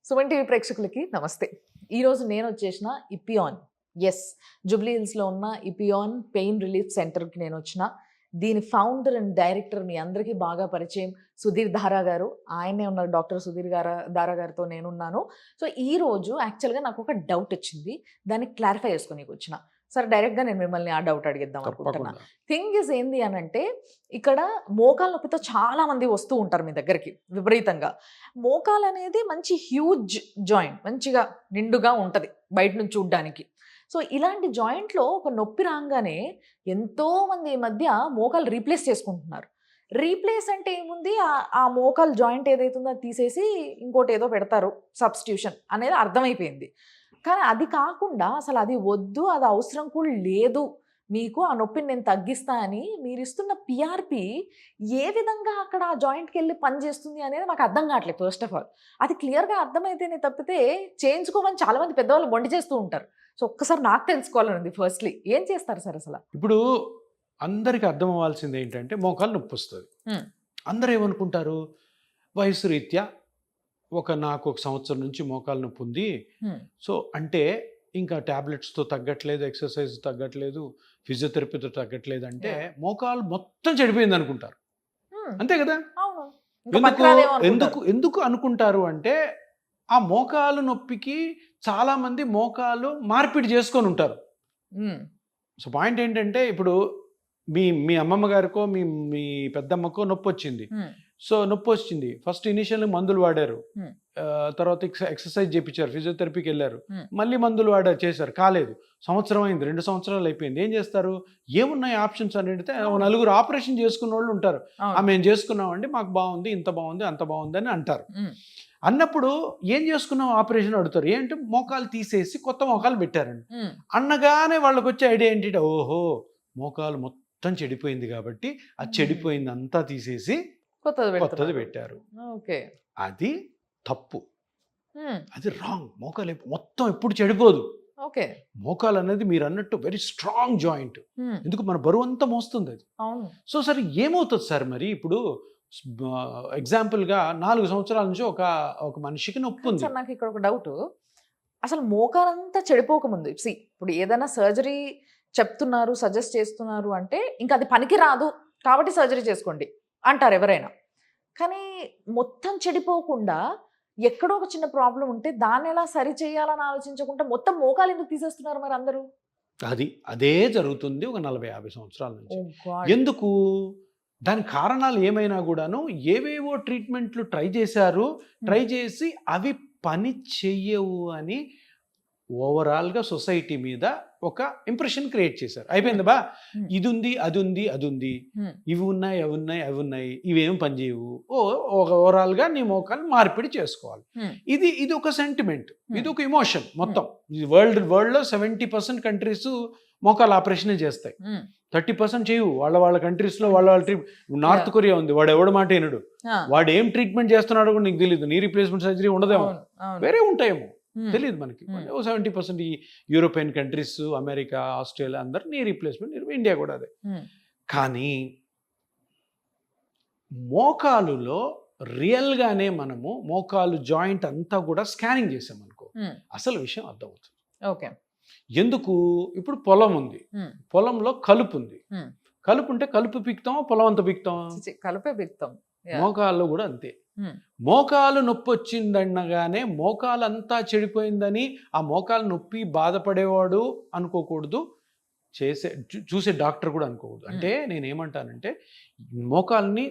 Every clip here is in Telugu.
సుమన్ టీవీ ప్రేక్షకులకి నమస్తే. ఈరోజు నేను వచ్చేసిన ఇపియాన్ జూబ్లీ హిల్స్లో ఉన్న ఇపియాన్ పెయిన్ రిలీఫ్ సెంటర్కి నేను వచ్చిన. దీని ఫౌండర్ అండ్ డైరెక్టర్ మీ అందరికీ బాగా పరిచయం సుధీర్ దారా గారు. ఆయనే ఉన్నారు, డాక్టర్ సుధీర్ దారా గారితో నేనున్నాను. సో ఈరోజు యాక్చువల్గా నాకు ఒక డౌట్ వచ్చింది, దాన్ని క్లారిఫై చేసుకొని వచ్చిన. సరే డైరెక్ట్గా నేను మిమ్మల్ని ఆ డౌట్ అడిగిద్దాం అనుకుంటున్నా. థింగ్ ఇస్ ఏంది అని అంటే, ఇక్కడ మోకాల నొప్పితో చాలా మంది వస్తూ ఉంటారు మీ దగ్గరికి విపరీతంగా. మోకాలు అనేది మంచి హ్యూజ్ జాయింట్, మంచిగా నిండుగా ఉంటుంది బయట నుంచి చూడ్డానికి. సో ఇలాంటి జాయింట్లో ఒక నొప్పి రాగానే ఎంతోమంది ఈ మధ్య మోకాలు రీప్లేస్ చేసుకుంటున్నారు. రీప్లేస్ అంటే ఏముంది, ఆ మోకాలు జాయింట్ ఏదైతుందో అది తీసేసి ఇంకోటి ఏదో పెడతారు, సబ్స్టిట్యూషన్ అనేది అర్థమైపోయింది. కానీ అది కాకుండా అసలు అది వద్దు, అది అవసరం కూడా లేదు, మీకు ఆ నొప్పిని నేను తగ్గిస్తా అని మీరు ఇస్తున్న పిఆర్పి ఏ విధంగా అక్కడ ఆ జాయింట్కి వెళ్ళి పని చేస్తుంది అనేది మాకు అర్థం కావట్లేదు. ఫస్ట్ ఆఫ్ ఆల్ అది క్లియర్గా అర్థమైతేనే తప్పితే చేయించుకోమని చాలామంది పెద్దవాళ్ళు మొండి చేస్తూ ఉంటారు. సో ఒక్కసారి నాకు తెలుసుకోవాలని ఉంది. ఫస్ట్లీ ఏం చేస్తారు సార్ అసలు? ఇప్పుడు అందరికి అర్థం అవ్వాల్సింది ఏంటంటే, మోకాలు నొప్పి వస్తుంది. అందరూ ఏమనుకుంటారు, వయసు రీత్యా నాకు 1 సంవత్సరం నుంచి మోకాలు నొప్పి ఉంది, సో అంటే ఇంకా ట్యాబ్లెట్స్తో తగ్గట్లేదు, ఎక్సర్సైజ్ తగ్గట్లేదు, ఫిజియోథెరపీతో తగ్గట్లేదు అంటే మోకాలు మొత్తం చెడిపోయింది అనుకుంటారు. అంతే కదా? ఎందుకు అనుకుంటారు అంటే, ఆ మోకాలు నొప్పికి చాలా మంది మోకాలు మార్పిడి చేసుకొని ఉంటారు. సో పాయింట్ ఏంటంటే, ఇప్పుడు మీ అమ్మమ్మ గారికో మీ పెద్దమ్మకో నొప్పి వచ్చింది. సో నొప్పి వచ్చింది, ఫస్ట్ ఇనిషియల్ మందులు వాడారు, తర్వాత ఎక్సర్సైజ్ చేయించారు, ఫిజియోథెరపీకి వెళ్ళారు, మళ్ళీ మందులు చేశారు, కాలేదు. సంవత్సరం అయింది, 2 సంవత్సరాలు అయిపోయింది. ఏం చేస్తారు, ఏమున్నాయి ఆప్షన్స్ అని అడిగితే 4 ఆపరేషన్ చేసుకున్న వాళ్ళు ఉంటారు. మేము చేసుకున్నామండి, మాకు బాగుంది, ఇంత బాగుంది, అంత బాగుంది అని అంటారు. అన్నప్పుడు ఏం చేసుకున్నాం ఆపరేషన్ అడుగుతారు. ఏంటంటే మోకాలు తీసేసి కొత్త మోకాలు పెట్టారండి అన్నగానే వాళ్ళకి వచ్చే ఐడియా ఏంటంటే, ఓహో మోకాలు మొత్తం చెడిపోయింది కాబట్టి అది చెడిపోయింది అంతా తీసేసి కొత్తది పెట్టారు. అది తప్పు, అది రాంగ్. మోకాలు మొత్తం ఎప్పుడు చెడిపోదు. మోకాలు అనేది మీరు అన్నట్టు వెరీ స్ట్రాంగ్ జాయింట్. ఎందుకు, మన బరువు అంతా మోస్తుంది అది. సో సరే ఏమవుతుంది సార్ మరి, ఇప్పుడు ఎగ్జాంపుల్గా 4 సంవత్సరాల నుంచి ఒక మనిషికి నొప్పి ఉంది. నాకు ఇక్కడ ఒక డౌట్, అసలు మోకాలంతా చెడిపోకముందు ఇప్పుడు ఏదైనా సర్జరీ చెప్తున్నారు, సజెస్ట్ చేస్తున్నారు అంటే ఇంకా అది పనికి రాదు కాబట్టి సర్జరీ చేసుకోండి అంటారు ఎవరైనా. కానీ మొత్తం చెడిపోకుండా ఎక్కడో ఒక చిన్న ప్రాబ్లం ఉంటే దాన్ని ఎలా సరి చేయాలని ఆలోచించకుండా మొత్తం మోకాలు ఎందుకు తీసేస్తున్నారు మరి అందరూ? అదే జరుగుతుంది ఒక 40-50 సంవత్సరాల నుంచి. ఎందుకు, దాని కారణాలు ఏమైనా కూడాను ఏవేవో ట్రీట్మెంట్లు ట్రై చేశారు, ట్రై చేసి అవి పని చెయ్యవు అని ఓవరాల్గా సొసైటీ మీద ఒక ఇంప్రెషన్ క్రియేట్ చేశారు. అయిపోయింది బా, ఇది ఉంది, అది ఉంది, అది ఉంది, ఇవి ఉన్నాయి, అవి ఉన్నాయి, అవి ఉన్నాయి, ఇవేం పనిచేయవు, ఓవరాల్గా నీ మోకాలు మార్పిడి చేసుకోవాలి. ఇది ఒక సెంటిమెంట్, ఇది ఒక ఇమోషన్. మొత్తం వరల్డ్లో 70% కంట్రీస్ మోకాలు ఆపరేషనే చేస్తాయి, 30% చేయవు. వాళ్ళ కంట్రీస్లో వాళ్ళ నార్త్ కొరియా ఉంది, వాడు ఎవడు మాట వినడు, వాడు ఏం ట్రీట్మెంట్ చేస్తున్నాడో కూడా నీకు తెలియదు. నీ రీప్లేస్మెంట్ సర్జరీ ఉండదేమో, వేరే ఉంటాయేమో తెలియదు మనకి. 70% ఈ యూరోపియన్ కంట్రీస్, అమెరికా, ఆస్ట్రేలియా అందరు నీ రీప్లేస్మెంట్, ఇండియా కూడా అదే. కానీ మోకాలులో రియల్గానే మనము మోకాలు జాయింట్ అంతా కూడా స్కానింగ్ చేసామనుకో అసలు విషయం అర్థమవుతుంది. ఎందుకు, ఇప్పుడు పొలం ఉంది, పొలంలో కలుపు ఉంది, కలుపు ఉంటే కలుపు పీకుతాం, పొలం అంతా పీకుతాం, కలుపే పీకుతాం. మోకాళ్ళు కూడా అంతే. మోకాలు నొప్పి వచ్చిందనగానే మోకాలు అంతా చెడిపోయిందని ఆ మోకాలు నొప్పి బాధపడేవాడు అనుకోకూడదు, చూసే డాక్టర్ కూడా అనుకోకూడదు. అంటే నేనేమంటానంటే, మోకాల్ని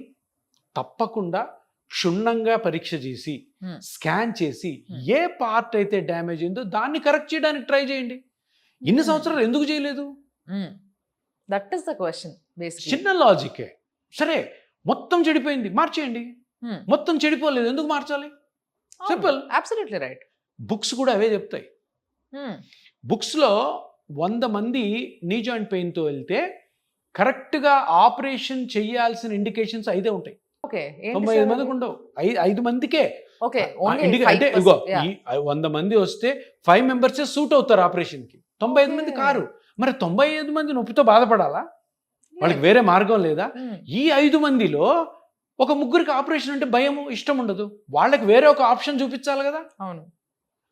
తప్పకుండా క్షుణ్ణంగా పరీక్ష చేసి స్కాన్ చేసి ఏ పార్ట్ అయితే డ్యామేజ్ అయిందో దాన్ని కరెక్ట్ చేయడానికి ట్రై చేయండి. ఇన్ని సంవత్సరాలు ఎందుకు చేయలేదు? That is the question. చిన్న లాజికే. సరే మొత్తం చెడిపోయింది, మార్చేయండి. మొత్తం చెడిపోలేదు, ఎందుకు మార్చాలి? Simple, absolutely right. బుక్స్ కూడా అవే చెప్తాయి. బుక్స్లో 100 మంది నీ జాయింట్ పెయిన్తో వెళ్తే కరెక్ట్గా ఆపరేషన్ చేయాల్సిన ఇండికేషన్స్ 5 ఉంటాయి. 95 మందికి ఉండవు, 5 మందికే. అంటే ఇగో 100 మంది వస్తే 5 మెంబర్సే సూట్ అవుతారు ఆపరేషన్కి, 95 మంది కారు. మరి 95 మంది నొప్పితో బాధపడాలా? వాళ్ళకి వేరే మార్గం లేదా? ఈ 5 మందిలో ఒక ముగ్గురికి ఆపరేషన్ అంటే భయము, ఇష్టం ఉండదు. వాళ్ళకి వేరే ఒక ఆప్షన్ చూపించాలి కదా. అవును.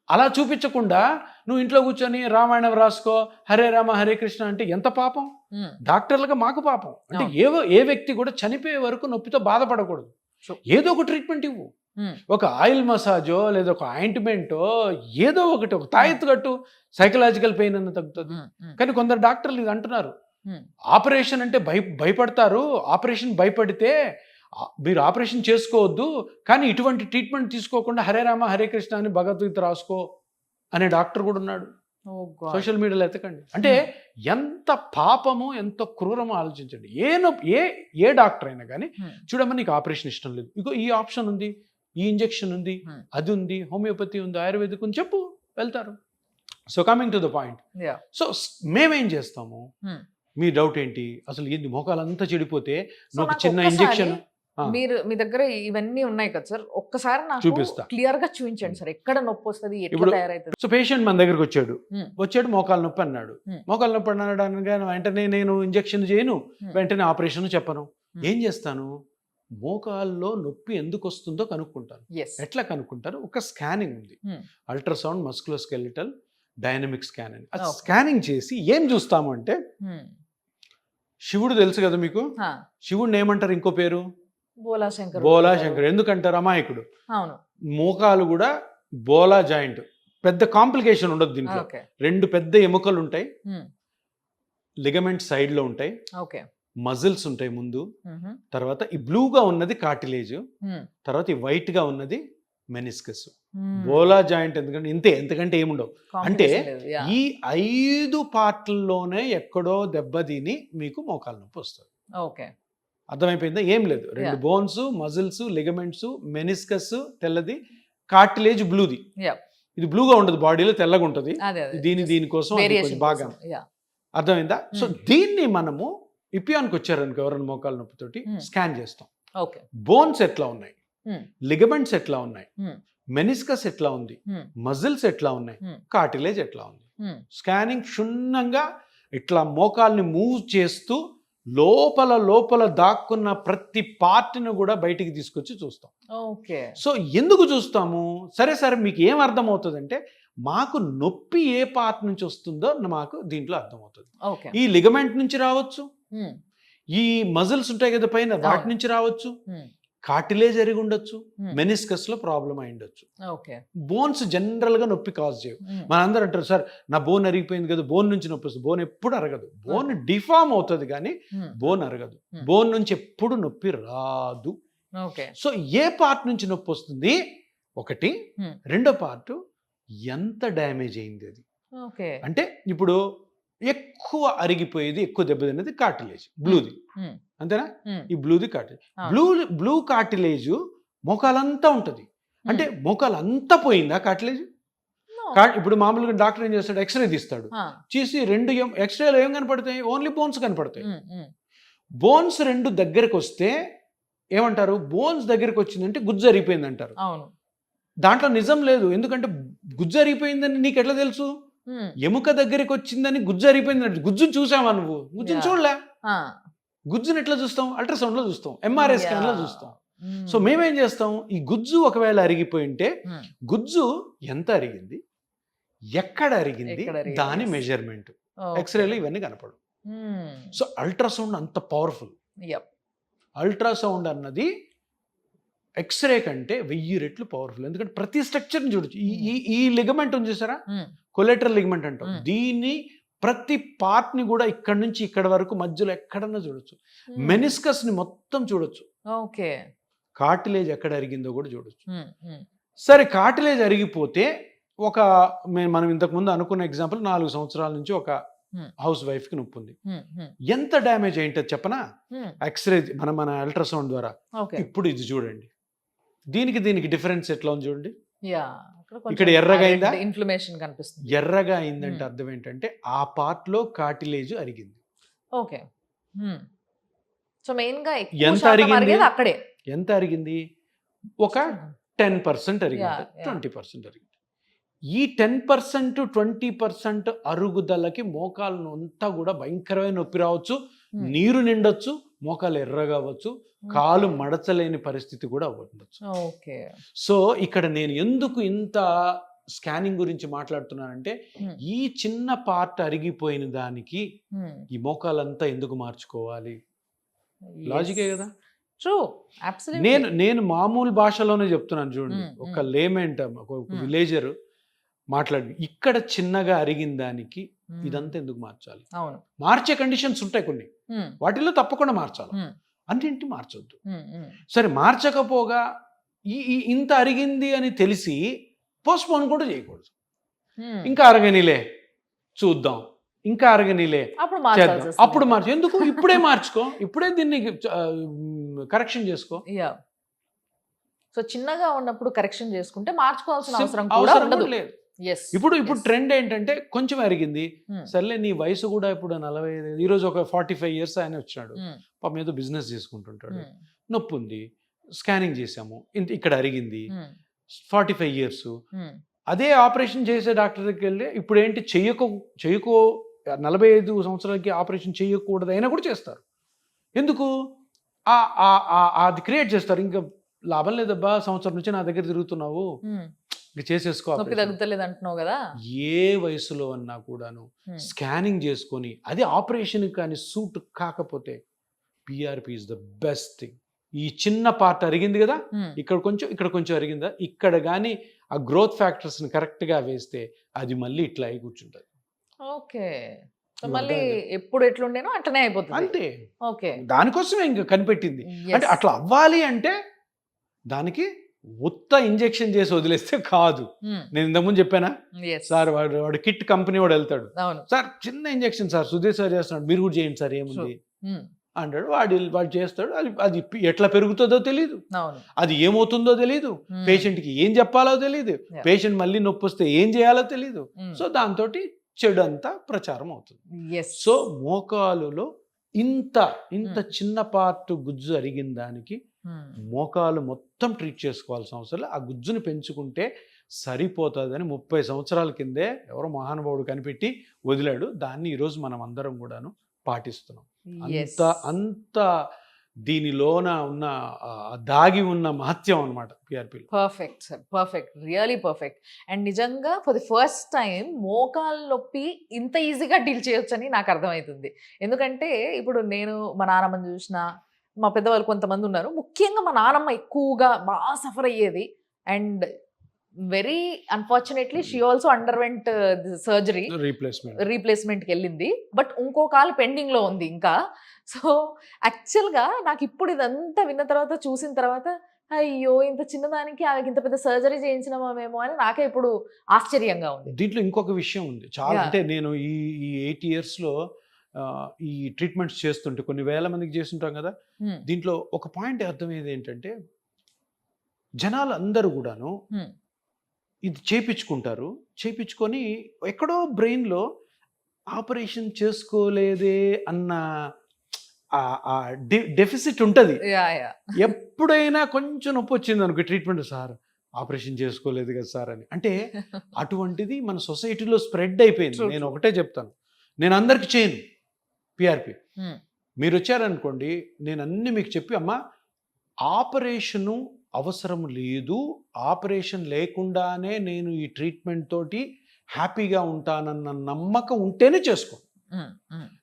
అలా చూపించకుండా నువ్వు ఇంట్లో కూర్చొని రామాయణం రాసుకో, హరే రామ హరే కృష్ణ అంటే ఎంత పాపం. డాక్టర్లుగా మాకు పాపం. అంటే ఏ వ్యక్తి కూడా చనిపోయే వరకు నొప్పితో బాధపడకూడదు. ఏదో ఒక ట్రీట్మెంట్ ఇవ్వు. ఒక ఆయిల్ మసాజో లేదా ఒక ఆయింట్మెంటో ఏదో ఒకటి, ఒక తాయెత్తు కట్టు, సైకలాజికల్ పెయిన్ అన్న తగ్గుతుంది. కానీ కొందరు డాక్టర్లు ఇది అంటున్నారు, ఆపరేషన్ అంటే భయపడతారు, ఆపరేషన్ భయపడితే మీరు ఆపరేషన్ చేసుకోవద్దు, కానీ ఇటువంటి ట్రీట్మెంట్ తీసుకోకుండా హరే రామ హరే కృష్ణ అని భగవద్గీత రాసుకో అనే డాక్టర్ కూడా ఉన్నాడు. సోషల్ మీడియాలో ఎతకండి. అంటే ఎంత పాపము, ఎంత క్రూరమో ఆలోచించండి. ఏ డాక్టర్ అయినా కానీ చూడమ్మా, నీకు ఆపరేషన్ ఇష్టం లేదు, ఇగో ఈ ఆప్షన్ ఉంది, ఈ ఇంజెక్షన్ ఉంది, అది ఉంది, హోమియోపతి ఉంది, ఆయుర్వేదిక్ ఉంది, చెప్పు, వెళ్తారు. So coming to the point, so మేమేం చేస్తాము, మీ డౌట్ ఏంటి, అసలు ఏంది మోకాలంతా చెడిపోతే ఒక చిన్న ఇంజెక్షన్. మీరు మీ దగ్గర ఇవన్నీ ఉన్నాయి కదా సార్, ఒక్కసారి నాకు చూపిస్తా, క్లియర్ గా చూపించండి సార్, ఎక్కడ నొప్పి వస్తుంది, ఎట్లా తయారైతుంది. సో పేషెంట్ మన దగ్గరకు వచ్చాడు మోకాలు నొప్పి అన్నాడు. మోకాలు నొప్పి అన్నాడు అనగా వెంటనే నేను ఇంజెక్షన్ చేయను, వెంటనే ఆపరేషన్ చెప్పను. ఏం చేస్తాను, మోకాల్లో నొప్పి ఎందుకు వస్తుందో కనుక్కుంటాను. ఎట్లా కనుక్కుంటారు, ఒక స్కానింగ్ ఉంది, అల్ట్రాసౌండ్ మస్కులోస్కెలిటల్ డైనమిక్ స్కాన్ అని. అది స్కానింగ్ చేసి ఏం చూస్తాము అంటే, శివుడు తెలుసు కదా మీకు, శివుడిని ఏమంటారు ఇంకో పేరు, బోలాశంకర్. ఎందుకంటారు, అమాయకుడు. మోకాలు కూడా బోలా జాయింట్, పెద్ద కాంప్లికేషన్ ఉండదు దీంట్లో. రెండు పెద్ద ఎముకలు ఉంటాయి, లిగమెంట్ సైడ్ లో ఉంటాయి, మజిల్స్ ఉంటాయి ముందు, తర్వాత ఈ బ్లూగా ఉన్నది కార్టిలేజ్, తర్వాత ఈ వైట్ గా ఉన్నది మెనిస్కస్. బోలా జాయింట్ ఎందుకంటే ఎంతకంటే ఏముండవు. అంటే ఈ 5 పార్ట్లలోనే ఎక్కడో దెబ్బతిని మీకు మోకాలు నొప్పి వస్తుంది. అర్థమైపోయిందా? ఏం లేదు, 2 బోన్స్, మజిల్స్, లిగమెంట్స్, మెనిస్కస్ తెల్లది, కార్టిలేజ్ బ్లూది. ఇది బ్లూగా ఉండదు, బాడీలో తెల్లగా ఉంటుంది. దీనికోసం బాగా అర్థమైందా? సో దీన్ని మనము ఇపియాన్కి వచ్చారనుకో ఎవరైనా మోకాలు నొప్పితోటి స్కాన్ చేస్తాం. బోన్స్ ఎట్లా ఉన్నాయి, లిగమెంట్స్ ఎట్లా ఉన్నాయి, మెనిస్కస్ ఎట్లా ఉంది, మజిల్స్ ఎట్లా ఉన్నాయి, కార్టిలేజ్ ఎట్లా ఉంది. స్కానింగ్ క్షుణ్ణంగా ఇట్లా మోకాల్ని మూవ్ చేస్తూ లోపల దాక్కున్న ప్రతి పార్ట్ని కూడా బయటికి తీసుకొచ్చి చూస్తాం. సో ఎందుకు చూస్తాము, సరే మీకు ఏం అర్థం అవుతుందంటే, మాకు నొప్పి ఏ పార్ట్ నుంచి వస్తుందో మాకు దీంట్లో అర్థమవుతుంది. ఈ లిగమెంట్ నుంచి రావచ్చు, ఈ మజిల్స్ ఉంటాయి కదా పైన, వాటి నుంచి రావచ్చు, కార్టిలేజ్ అరిగి ఉండొచ్చు, మెనిస్కస్ లో ప్రాబ్లం అయి ఉండొచ్చు. బోన్స్ జనరల్ గా నొప్పి కాజ్ చేయవు. మనందరూ అంటారు, సార్ నా బోన్ అరిగిపోయింది కదా, బోన్ నుంచి నొప్పి వస్తుంది. బోన్ ఎప్పుడు అరగదు, బోన్ డిఫార్మ్ అవుతుంది కానీ బోన్ అరగదు. బోన్ నుంచి ఎప్పుడు నొప్పి రాదు. సో ఏ పార్ట్ నుంచి నొప్పి వస్తుంది, ఒకటి. రెండో పార్ట్, ఎంత డ్యామేజ్ అయింది అది. అంటే ఇప్పుడు ఎక్కువ అరిగిపోయేది, ఎక్కువ దెబ్బతిన్నది కార్టిలేజ్, బ్లూది, అంతేనా? ఈ బ్లూది కార్టిలేజ్. బ్లూ కార్టిలేజ్ మోకాలంతా ఉంటుంది. అంటే మోకాలంతా పోయిందా కార్టిలేజ్? ఇప్పుడు మామూలుగా డాక్టర్ ఏం చేస్తాడు, ఎక్స్రే తీస్తాడు, చేసి 2 ఎక్స్రేలో ఏం కనపడతాయి, ఓన్లీ బోన్స్ కనపడతాయి. బోన్స్ 2 దగ్గరకు వస్తే ఏమంటారు, బోన్స్ దగ్గరకు వచ్చిందంటే గుజ్జు అరిగిపోయింది అంటారు. దాంట్లో నిజం లేదు, ఎందుకంటే గుజ్జు అరిగిపోయిందని నీకు ఎట్లా తెలుసు? ఎముక దగ్గరికి వచ్చిందని గుజ్జు అరిగిపోయింది, గుజ్జును చూసావా నువ్వు? గుజ్జును చూడలే. గుజ్జుని ఎట్లా చూస్తాం, అల్ట్రాసౌండ్ లో చూస్తాం, ఎంఆర్ఐ స్కాన్ లో చూస్తాం. సో మేమేం చేస్తాం, ఈ గుజ్జు ఒకవేళ అరిగిపోయి ఉంటే గుజ్జు ఎంత అరిగింది, ఎక్కడ అరిగింది, దాని మెజర్మెంట్ ఎక్స్రేలో ఇవన్నీ కనపడు. సో అల్ట్రాసౌండ్ అంత పవర్ఫుల్. అల్ట్రాసౌండ్ అన్నది ఎక్స్రే కంటే 1000 రెట్లు పవర్ఫుల్. ఎందుకంటే ప్రతి స్ట్రక్చర్ని చూడొచ్చు. ఈ లిగమెంట్ ఉంది చూసారా, కొలెటరల్ లిగమెంట్ అంటాం, దీన్ని ప్రతి పార్ట్ ని కూడా ఇక్కడ నుంచి ఇక్కడ వరకు మధ్యలో ఎక్కడన్నా చూడొచ్చు. మెనిస్కస్ ని మొత్తం చూడొచ్చు. కార్టిలేజ్ ఎక్కడ అరిగిందో కూడా చూడొచ్చు. సరే, కార్టిలేజ్ అరిగిపోతే మనం ఇంతకు ముందు అనుకున్న ఎగ్జాంపుల్, 4 సంవత్సరాల నుంచి ఒక హౌస్ వైఫ్ కి నొప్పి ఉంది. ఎంత డ్యామేజ్ అయింటది చెప్పనా, ఎక్స్రే మన అల్ట్రాసౌండ్ ద్వారా. ఇప్పుడు ఇది చూడండి, దీనికి డిఫరెన్స్ ఎట్లా ఉంది చూడండి. ఇక్కడ ఎర్రగా అయిందా, ఇన్ఫ్లమేషన్ కనిపిస్తుంది. ఎర్రగా అయిందంటే అర్థం ఏంటంటే ఆ పార్ట్ లో కార్టిలేజ్ అరిగింది. సో మెయిన్ గా ఎంత అరిగింది, అక్కడే ఎంత అరిగింది, ఒక 10% అరిగింది, 20% అరిగింది. ఈ 10% 20% అరుగుదలకి మోకాలను అంతా కూడా భయంకరమైన నొప్పి రావచ్చు, నీరు నిండొచ్చు, మోకాలు ఎర్రగా అవ్వచ్చు, కాలు మడచలేని పరిస్థితి కూడా అవ్వచ్చు. ఓకే. సో ఇక్కడ నేను ఎందుకు ఇంత స్కానింగ్ గురించి మాట్లాడుతున్నానంటే ఈ చిన్న పార్ట్ అరిగిపోయిన దానికి ఈ మోకాలంతా ఎందుకు మార్చుకోవాలి? లాజికే కదా. True, absolutely. నేను మామూలు భాషలోనే చెప్తున్నాను చూడండి. ఒక లేమెంట్, ఒక విలేజర్ మాట్లాడి ఇక్కడ చిన్నగా అరిగిన దానికి ఇదంతా ఎందుకు మార్చాలి? అవును, మార్చే కండిషన్స్ ఉంటాయి కొన్ని, వాటిలో తప్పకుండా మార్చాలి, అన్నింటి మార్చొద్దు. సరే మార్చకపోగా ఇంత అరిగింది అని తెలిసి పోస్ట్పోన్ కూడా చేయకూడదు. ఇంకా అరగనిలే చూద్దాం, ఇంకా అరగనిలే చేద్దాం, అప్పుడు మార్చు. ఎందుకు ఇప్పుడే మార్చుకో, ఇప్పుడే దీన్ని కరెక్షన్ చేసుకో. సో చిన్నగా ఉన్నప్పుడు కరెక్షన్ చేసుకుంటే మార్చుకోవాల్సిన అవసరం కూడా లేదు. ఇప్పుడు ట్రెండ్ ఏంటంటే కొంచెం అరిగింది, సర్లే నీ వయసు కూడా ఇప్పుడు 45, ఈ రోజు ఒక 45 years ఆయన వచ్చినాడు, పాపం ఏదో బిజినెస్ చేసుకుంటుంటాడు, నొప్పి ఉంది, స్కానింగ్ చేసాము, ఇక్కడ అరిగింది, 45 years. అదే ఆపరేషన్ చేసే డాక్టర్ దగ్గరికి వెళ్ళి ఇప్పుడు ఏంటి చెయ్యకో 45 సంవత్సరాలకి ఆపరేషన్ చేయకూడదు అయినా కూడా చేస్తారు. ఎందుకు? అది క్రియేట్ చేస్తారు. ఇంకా లాభం లేదబ్బా, సంవత్సరం నుంచి నా దగ్గర తిరుగుతున్నావు, ఇంకా చేసేసుకో, తగ్గుతలేదు అంటున్నావు కదా. ఏ వయసులో అన్నా కూడాను స్కానింగ్ చేసుకొని అది ఆపరేషన్ కానీ సూట్ కాకపోతే PRP is the best thing. ఈ చిన్న పార్ట్ అరిగింది కదా, ఇక్కడ కొంచెం అరిగిందా, ఇక్కడ కానీ ఆ గ్రోత్ ఫ్యాక్టర్స్ ని కరెక్ట్ గా వేస్తే అది మళ్ళీ ఇట్లా అయి కూర్చుంటది. ఓకే, మళ్ళీ ఎప్పుడు ఎట్లుండేనో అట్లనే అయిపోతుంది అంతే. ఓకే, దానికోసమే ఇంకా కనిపెట్టింది. అంటే అట్లా అవ్వాలి అంటే దానికి ఉత్త ఇంజెక్షన్ చేసి వదిలేస్తే కాదు. నేను ఇంతకుముందు చెప్పానా సార్, వాడు కిట్ కంపెనీ వాడు వెళ్తాడు, సార్ చిన్న ఇంజెక్షన్ సార్ సుధీర్ సార్ చేస్తున్నాడు, మీరు కూడా చేయండి సార్ ఏముంది అంటాడు. వాడు చేస్తాడు. అది ఎట్లా పెరుగుతుందో తెలియదు, అది ఏమవుతుందో తెలియదు, పేషెంట్కి ఏం చెప్పాలో తెలియదు, పేషెంట్ మళ్ళీ నొప్పి వస్తే ఏం చేయాలో తెలియదు. సో దాంతో చెడు అంతా ప్రచారం అవుతుంది. సో మోకాలులో ఇంత చిన్న పార్ట్ గుజ్జు అరిగిన దానికి మోకాలు మొత్తం ట్రీట్ చేసుకోవాల్సిన అవసరం. ఆ గుజ్జుని పెంచుకుంటే సరిపోతుందని 30 సంవత్సరాల కిందే ఎవరో మహానుభావుడు కనిపెట్టి వదిలాడు. దాన్ని ఈరోజు మనం అందరం కూడాను పాటిస్తున్నాం. అంత దీనిలోన ఉన్న దాగి ఉన్న మహత్యం అన్నమాట PRP. Perfect sir, perfect, really perfect. And నిజంగా ఫర్ ది ఫస్ట్ టైం మోకాలు నొప్పి ఇంత ఈజీగా డీల్ చేయొచ్చని నాకు అర్థమవుతుంది. ఎందుకంటే ఇప్పుడు నేను మా నాన్నమ్మని చూసిన, మా పెద్దవాళ్ళు కొంతమంది ఉన్నారు, ముఖ్యంగా మా నాన్నమ్మ ఎక్కువగా బాగా సఫర్ అయ్యేది. And very unfortunately she also underwent surgery, రీప్లేస్మెంట్కి వెళ్ళింది. బట్ ఇంకో కాలు పెండింగ్లో ఉంది ఇంకా. సో యాక్చువల్గా నాకు ఇప్పుడు ఇదంతా విన్న తర్వాత, చూసిన తర్వాత, అయ్యో ఇంత చిన్నదానికి ఆమెకి ఇంత పెద్ద సర్జరీ చేయించినామేమో అని నాకే ఇప్పుడు ఆశ్చర్యంగా ఉంది. దీంట్లో ఇంకొక విషయం ఉంది చాలా. అంటే నేను ఈ 8 yearsలో ఈ ట్రీట్మెంట్స్ చేస్తుంటే కొన్ని వేల మందికి చేస్తుంటాం కదా. దీంట్లో ఒక పాయింట్ అర్థమయ్యేది ఏంటంటే, జనాలు అందరూ కూడాను ఇది చేపించుకొని ఎక్కడో బ్రెయిన్లో ఆపరేషన్ చేసుకోలేదే అన్న డెఫిసిట్ ఉంటుంది. ఎప్పుడైనా కొంచెం నొప్పి వచ్చింది అనుకో ట్రీట్మెంట్, సార్ ఆపరేషన్ చేసుకోలేదు కదా సార్ అని. అంటే అటువంటిది మన సొసైటీలో స్ప్రెడ్ అయిపోయింది. నేను ఒకటే చెప్తాను, నేను అందరికి చేయను పిఆర్పి. మీరు వచ్చారనుకోండి, నేను అన్ని మీకు చెప్పి, అమ్మా ఆపరేషను అవసరం లేదు, ఆపరేషన్ లేకుండానే నేను ఈ ట్రీట్మెంట్ తోటి హ్యాపీగా ఉంటానన్న నమ్మకం ఉంటేనే చేసుకో.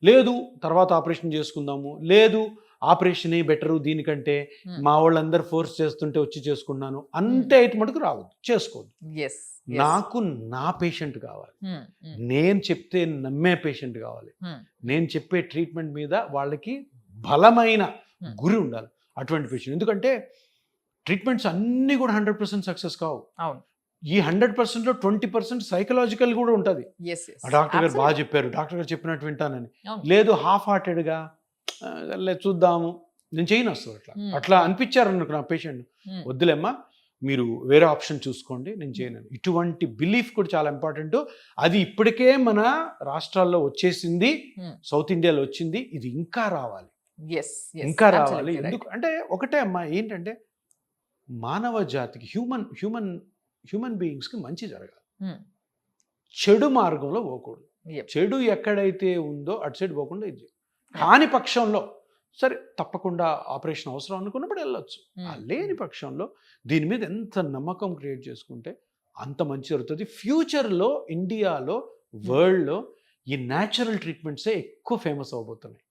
లేదు తర్వాత ఆపరేషన్ చేసుకుందాము, లేదు ఆపరేషనే బెటరు దీనికంటే, మా వాళ్ళందరూ ఫోర్స్ చేస్తుంటే వచ్చి చేసుకున్నాను అంటే ఇటు మటుకు రావద్దు, చేసుకోవద్దు. నాకు నా పేషెంట్ కావాలి, నేను చెప్తే నమ్మే పేషెంట్ కావాలి, నేను చెప్పే ట్రీట్మెంట్ మీద వాళ్ళకి బలమైన గురి ఉండాలి, అటువంటి పేషెంట్. ఎందుకంటే ట్రీట్మెంట్స్ అన్నీ కూడా 100% సక్సెస్ కావు. ఈ 100%లో 20% సైకలాజికల్ కూడా ఉంటుంది. డాక్టర్ గారు బాగా చెప్పారు, డాక్టర్ గారు చెప్పినట్టు వింటానని. లేదు హాఫ్ హార్టెడ్గా చూద్దాము, నేను చేయను అసలు అట్లా అనిపించారు అనుకో నా పేషెంట్, వద్దులేమ్మా మీరు వేరే ఆప్షన్ చూసుకోండి, నేను చేయను. ఇటువంటి బిలీఫ్ కూడా చాలా ఇంపార్టెంట్. అది ఇప్పటికే మన రాష్ట్రాల్లో వచ్చేసింది, సౌత్ ఇండియాలో వచ్చింది, ఇది ఇంకా రావాలి, ఇంకా రావాలి. ఎందుకు అంటే ఒకటే అమ్మా, ఏంటంటే మానవ జాతికి హ్యూమన్ బీయింగ్స్కి మంచి జరగాలి, చెడు మార్గంలో పోకూడదు. చెడు ఎక్కడైతే ఉందో అటు సైడ్ పోకుండా ఇది కాని పక్షంలో సరే తప్పకుండా ఆపరేషన్ అవసరం అనుకున్నప్పుడు వెళ్ళొచ్చు. ఆ లేని పక్షంలో దీని మీద ఎంత నమ్మకం క్రియేట్ చేసుకుంటే అంత మంచి జరుగుతుంది. ఫ్యూచర్లో ఇండియాలో, వరల్డ్లో ఈ న్యాచురల్ ట్రీట్మెంట్సే ఎక్కువ ఫేమస్ అవబోతున్నాయి.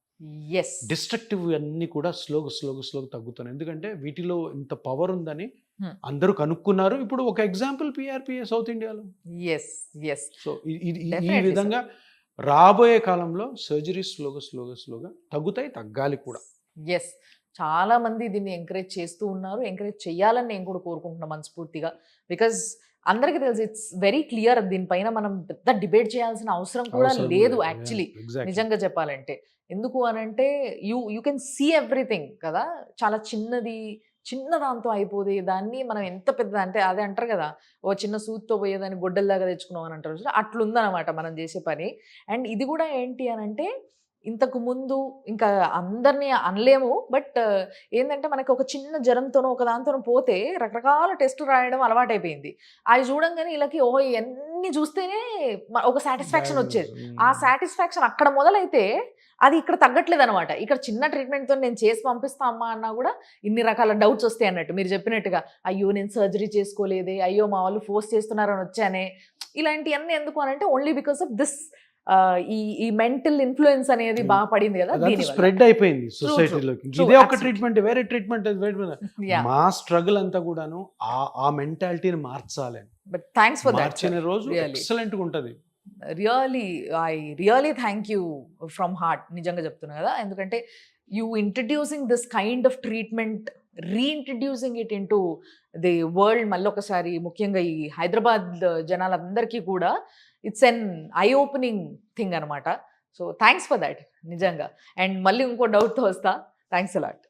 ఎస్ డిస్ట్రక్టివ్ అన్నీ కూడా స్లోగా తగ్గుతున్నాయి. ఎందుకంటే వీటిలో ఇంత పవర్ ఉందని Hmm. అందరూ కనుక్కున్నారు. ఇప్పుడు ఒక ఎగ్జాంపుల్ పిఆర్పిఏ సౌత్ ఇండియాలో. ఎస్ ఎస్ సో ఈ Definitely, విధంగా రాబోయే కాలంలో సర్జరీ స్లోగా తగ్గాలి కూడా. ఎస్ చాలా మంది దీన్ని ఎంకరేజ్ చేస్తూ ఉన్నారు. ఎంకరేజ్ చేయాలని నేను కూడా కోరుకుంటున్నాను మనస్ఫూర్తిగా. బికాజ్ అందరికీ తెలుసు, ఇట్స్ వెరీ క్లియర్. దీనిపైన మనం పెద్ద డిబేట్ చేయాల్సిన అవసరం కూడా అవసరం లేదు లేదు. Actually, Exactly. నిజంగా చెప్పాలంటే. ఎందుకు అనంటే యూ కెన్ సీ ఎవ్రీథింగ్ కదా. చాలా చిన్న దాంతో అయిపోతే దాన్ని మనం ఎంత పెద్ద అంటే అదే అంటారు కదా, ఓ చిన్న సూత్తో పోయేదాన్ని గొడ్డల్లాగా తెచ్చుకున్నాం అని అంటారు. అట్లుందనమాట మనం చేసే పని. అండ్ ఇది కూడా ఏంటి అనంటే, ఇంతకు ముందు ఇంకా అందరినీ అనలేము, బట్ ఏంటంటే మనకి ఒక చిన్న జ్వరంతోనో ఒక దాంతోనో పోతే రకరకాల టెస్టులు రాయడం అలవాటైపోయింది. అవి చూడంగానే వీళ్ళకి ఓహో ఇవన్నీ చూస్తేనే ఒక సాటిస్ఫాక్షన్ వచ్చేది. ఆ సాటిస్ఫాక్షన్ అక్కడ మొదలైతే అది ఇక్కడ తగ్గట్లేదు అనమాట. ఇక్కడ చిన్న ట్రీట్మెంట్తో నేను చేసి పంపిస్తా అమ్మా అన్నా కూడా ఇన్ని రకాల డౌట్స్ వస్తాయి అన్నట్టు. మీరు చెప్పినట్టుగా అయ్యో నేను సర్జరీ చేసుకోలేదే, అయ్యో మా వాళ్ళు ఫోర్స్ చేస్తున్నారని వచ్చానే, ఇలాంటివన్నీ ఎందుకు అనంటే ఓన్లీ బికాస్ ఆఫ్ దిస్ ఈ మెంటల్ ఇన్ఫ్లుయెన్స్ అనేది బాగా పడింది కదా. స్ప్రెడ్ అయిపోయింది సొసైటీలోకి. True, ఇదే ఒక absolutely. ట్రీట్మెంట్, వేరే ట్రీట్మెంట్ మా స్ట్రగుల్ అంతా కూడాను ఆ మెంటాలిటీని మార్చాలి. But thanks for that. మార్చిన రోజు really. ఎక్సలెంట్ గా ఉంటది. I really thank you from heart, నిజంగా చెప్తున్నా కదా. ఎందుకంటే you introducing this kind of treatment, reintroducing it into the world, మళ్ళీ ఒకసారి ముఖ్యంగా ఈ హైదరాబాద్ జనాలందరికీ కూడా it's an eye opening thing అనమాట. సో థ్యాంక్స్ ఫర్ దాట్ నిజంగా. అండ్ మళ్ళీ ఇంకో డౌట్తో వస్తా. Thanks a lot.